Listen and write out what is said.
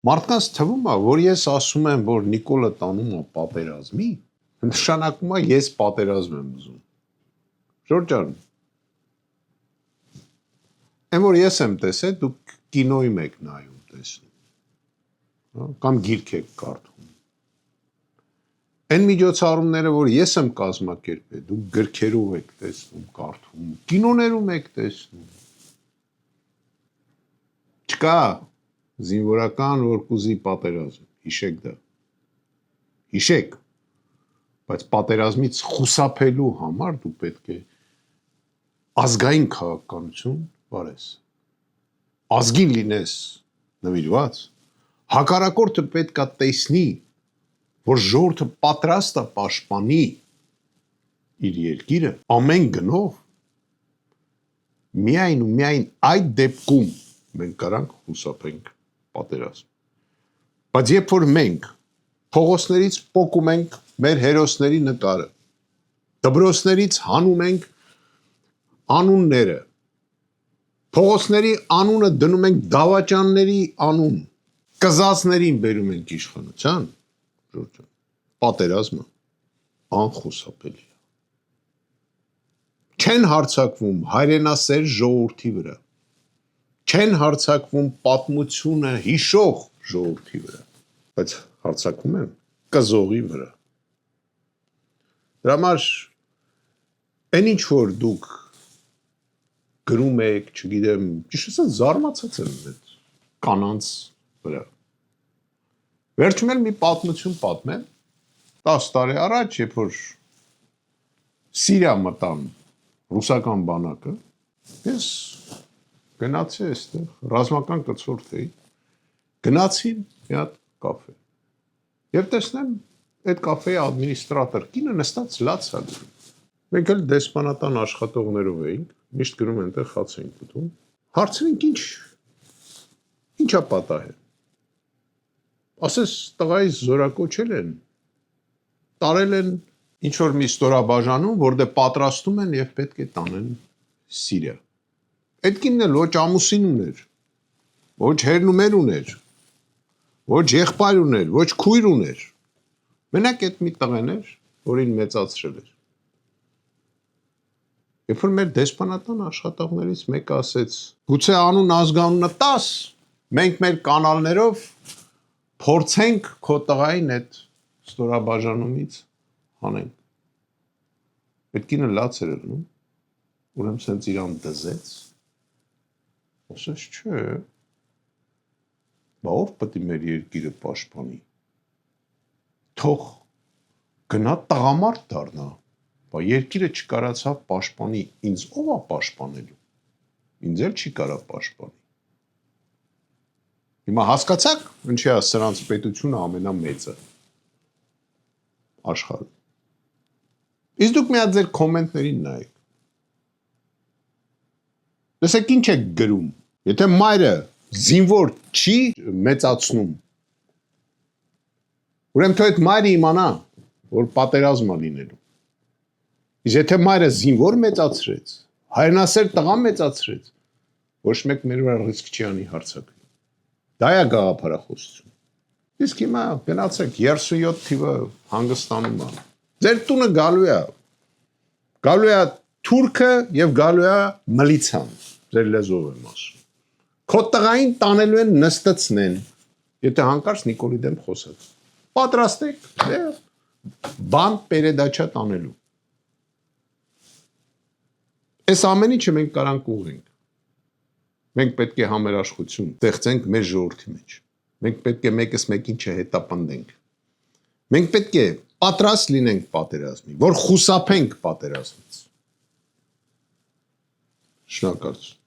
Մարդկանց թվում է, որ ես ասում եմ, որ Նիկոլը տանում է պատերազմի, նշանակում է ես պատերազմ եմ ուզում։ Ժորժ ջան, այն որ ես եմ տեսել, դուք կինոյում եք նայում տեսնում, կամ գիրք եք կարդում։ Այն միջոցառումները, որ ես եմ կազմակերպել, դուք գրքերով եք տեսնում, կարդում, կինոներում եք տեսնում։ Չկա զինվորական, որ կուզի պատերազմ, հիշեք դա, հիշեք, բայց պատերազմից խուսափելու համար դու պետք է ազգային քաղաքականություն վարես, ազգին լինես նվիրված, հակառակորդը պետք է տեսնի, որ ժողովուրդը պատրաստ է պաշտպանի իր երկիրը ամեն գնով, միայն ու միայն այդ դեպքում մենք կարանք խուսափենք պատերազմ։ Բայց երբ որ մենք փողոցներից պոկում ենք մեր հերոսների նկարը, դպրոցներից հանում ենք անունները, փողոցների անունը դնում ենք դավաճանների անուն, կզածներին բերում ենք իշխանության, պատերազմը անխուսափելի է։ Չեն հարձակվում հայրենասեր ժողովրդի վրա, չեն հարձակվում պատմությունը հիշող ժողովրդի վրա, բայց հարձակվում են կզողի վրա։ Դրա համար այն ինչ որ դուք գրում եք, չգիտեմ, ճիշտ ասած զարմացած եմ այդ կանանց վրա։ Վերջում էլ մի պատմություն պատմեմ, 10 տարի առաջ, երբ որ Սիրիա մտան ռուսական բանակը, ես գնացի այստեղ, ռազմական կցորդ էի, գնացի մի հատ կաֆե։ Եվ տեսնեմ, այդ կաֆեի ադմինիստրատոր կինը նստած լաց է գրում։ Մենք էլ դեսպանատան աշխատողներով էինք, միշտ գրում այնտեղ խաց էինք ուտում։ Հարցրինք ինչ է պատահել։ Ասես տղայից զորակոչել են, տարել են ինչ որ մի ստորաբաժանում, որտեղ պատրաստում են եւ պետք է տանեն Սիրիա։ Այդ կինն էլ ոչ ամուսին ուներ, ոչ հերնումեր ուներ, ոչ եղբայր ուներ, ոչ քույր ուներ։ Մենակ այդ մի տղեն էր, որին մեծացրել էր։ Երբ որ մեր դեսպանատան աշխատողներից մեկը ասեց, գուցե անուն ազգանունը տաս, մենք մեր կանալներով փորձենք քո տղային այդ ստորաբաժանումից հանենք։ Այդ կինը լաց էր ելնում, ուրեմն սենց իրան դզեց, ասես չէ, բա ով պետք է մեր երկիրը պաշտպանի, թող գնա տղամարդ դառնա, բա երկիրը չկարացավ պաշտպանի, ինձ ով է պաշտպանելու, ինձ էլ չի կարա պաշտպանի։ Հիմա հասկացաք, ինչի է սրանց պետությունը ամենամեծը աշխարհում։ Իսկ դուք մի հատ ձեր կոմենտներին նայեք։ Տեսեք ինչ եք գրում, եթե մայրը զինվոր չի մեծացնում, ուրեմն թող այդ մայրը իմանա, որ պատերազմ է լինելու։ Իսկ եթե մայրը զինվոր մեծացրեց, հայրենասեր տղա մեծացրեց, ոչ մեկ մեր վրա ռիսկ չի անի հարձակվի։ Դա է գաղափարախոսություն։ Իսկ հիմա գնացեք 37 թիվը Հանգստանում է։ Ձեր տունը գալու է թուրքը եւ գալու է միլիցիան, ձեր լեզվով եմ ասում։ Քո տղային տանելու են նստեցնեն, եթե հանկարծ Նիկոլի դեմ խոսած։ Պատրաստեք, բան պերեդաչա տանելու։ Այս ամեն ինչը մենք կարանք ուղենք։ Մենք պետք է համերաշխություն ստեղծենք մեր ժողովրդի մեջ։ Մենք պետք է մեկս մեկին չհետապնդենք։ Մենք պետք է պատրաստ լինենք պատերազմի, որ խուսափենք պատերազմից։ Շնորհակալություն։